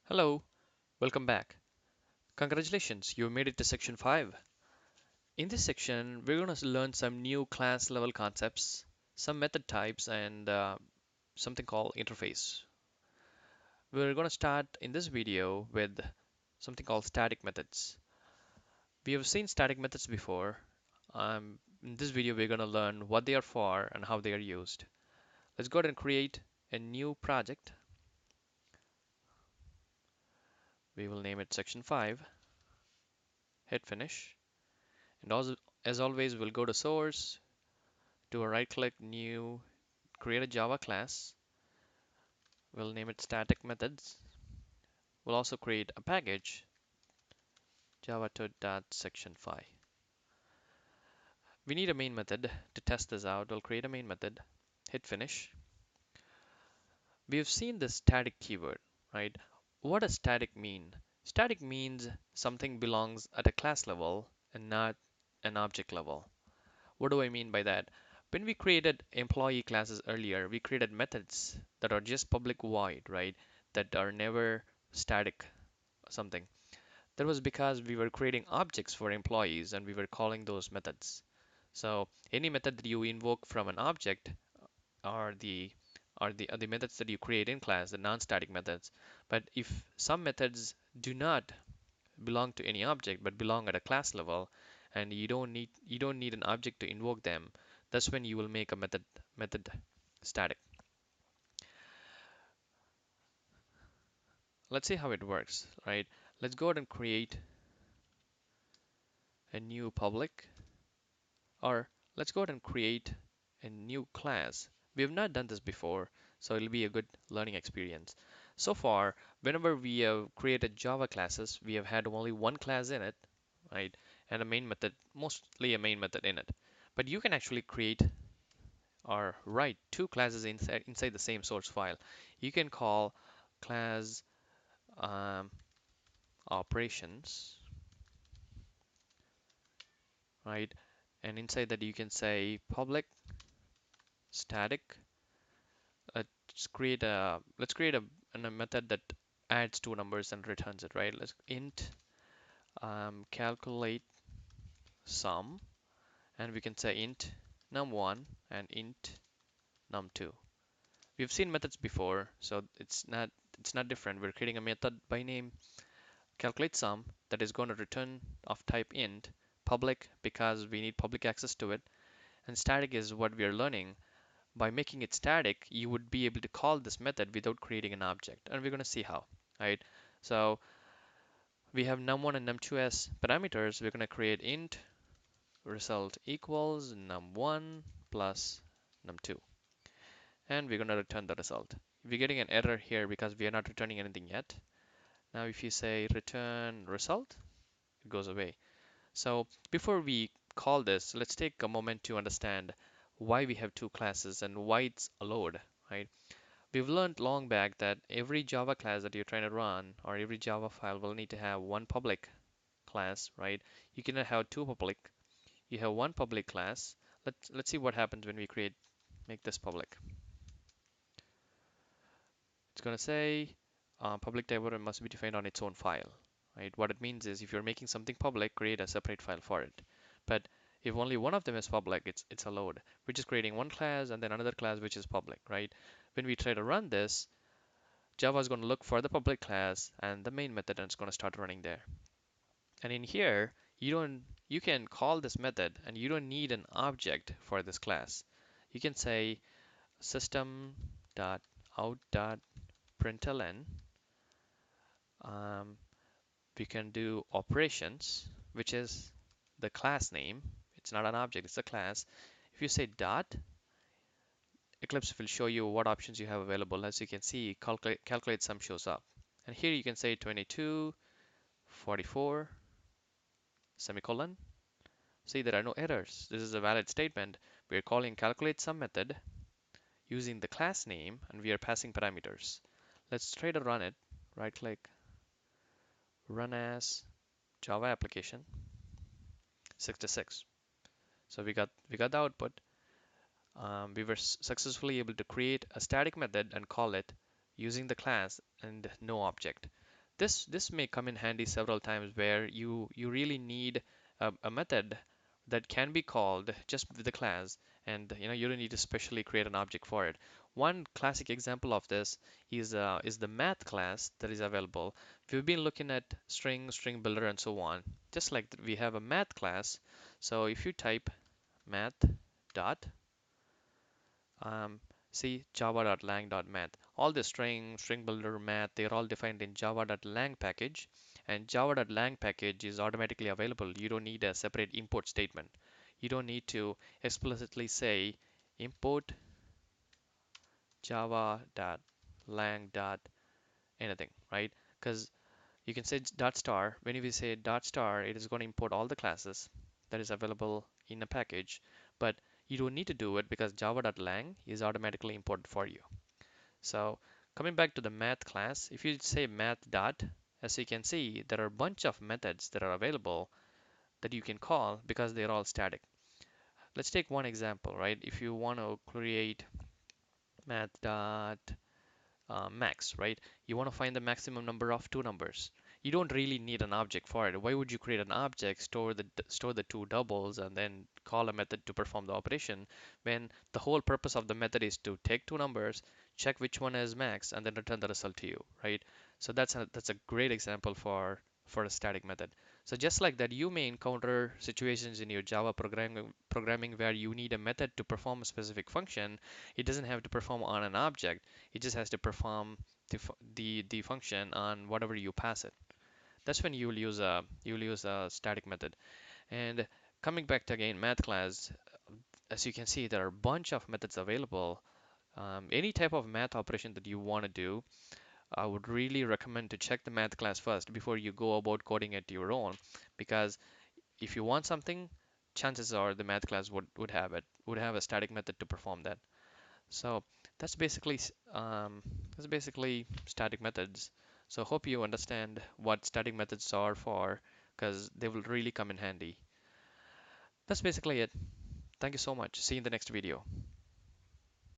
Hello, welcome back. Congratulations, you made it to section 5. In this section, we're going to learn some new class level concepts, some method types, and something called interface. We're going to start in this video with something called static methods. We have seen static methods before. In this video, we're going to learn what they are for and how they are used. Let's go ahead and create a new project. We will name it section 5, hit finish. And also, as always, we'll go to source, do a right click, new, create a Java class. We'll name it static methods. We'll also create a package, java2.section5. We need a main method to test this out. We'll create a main method, hit finish. We have seen the static keyword, right? What does static mean? Static means something belongs at a class level and not an object level. What do I mean by that? When we created employee classes earlier, we created methods that are just public void, right? That are never static something. That was because we were creating objects for employees and we were calling those methods. So any method that you invoke from an object are the methods that you create in class, the non-static methods. But if some methods do not belong to any object but belong at a class level and you don't need an object to invoke them, that's when you will make a method static. Let's see how it works, right? Let's go ahead and create a new public, or let's go ahead and create a new class. We have not done this before, so it'll be a good learning experience. So far, whenever we have created Java classes, we have had only one class in it, right? And a main method, mostly a main method in it. But you can actually create or write two classes inside the same source file. You can call class um, operations, right? And inside that you can say public static. Let's create a method that adds two numbers and returns it, right? Let's int calculate sum, and we can say int num1 and int num2. We've seen methods before, so it's not different. We're creating a method by name calculate sum that is going to return of type int, public because we need public access to it, and static is what we are learning. By making it static, you would be able to call this method without creating an object, and we're going to see how, right? So we have num1 and num2 as parameters. We're going to create int result equals num1 plus num2, and we're going to return the result. We're getting an error here because we are not returning anything yet. Now if you say return result, it goes away. So before we call this, let's take a moment to understand why we have two classes and why it's allowed, right? We've learned long back that every Java class that you're trying to run or every Java file will need to have one public class, right? You cannot have two public. You have one public class. Let's see what happens when we make this public. It's gonna say public type must be defined on its own file, right? What it means is if you're making something public, create a separate file for it. But if only one of them is public, it's allowed. We're just creating one class and then another class which is public, right? When we try to run this, Java is going to look for the public class and the main method, and it's going to start running there. And in here, you can call this method and you don't need an object for this class. You can say system.out.println. Um, we can do operations, which is the class name. It's not an object, it's a class. If you say dot, Eclipse will show you what options you have available. As you can see, calculate sum shows up. And here you can say 22, 44, semicolon. See, there are no errors. This is a valid statement. We are calling calculate sum method using the class name and we are passing parameters. Let's try to run it. Right click, run as Java application 66. So we got the output. We were successfully able to create a static method and call it using the class and no object. This may come in handy several times where you really need a method that can be called just with the class, and you don't need to specially create an object for it. One classic example of this is the math class that is available. We've been looking at string builder, and so on. Just like we have a math class. So if you type math dot um, see java.lang.math. All the string builder, math, they're all defined in java.lang package, and java.lang package is automatically available. You don't need a separate import statement. You don't need to explicitly say import java.lang dot anything, right? Because you can say dot star. When we say dot star, it is going to import all the classes that is available in a package, but you don't need to do it because java.lang is automatically imported for you. So coming back to the math class, if you say math dot, as you can see, there are a bunch of methods that are available that you can call because they're all static. Let's take one example, right? If you want to create math dot max, right? You want to find the maximum number of two numbers. You don't really need an object for it. Why would you create an object, store the two doubles, and then call a method to perform the operation when the whole purpose of the method is to take two numbers, check which one is max, and then return the result to you, right? So that's a great example for a static method. So just like that, you may encounter situations in your Java programming where you need a method to perform a specific function. It doesn't have to perform on an object. It just has to perform the function on whatever you pass it. That's when you'll use a static method. And coming back to again math class, as you can see, there are a bunch of methods available. Any type of math operation that you want to do, I would really recommend to check the math class first before you go about coding it your own, because if you want something, chances are the math class would have a static method to perform that. So that's basically that's basically static methods. So hope you understand what static methods are for, because they will really come in handy. That's basically it. Thank you so much. See you in the next video.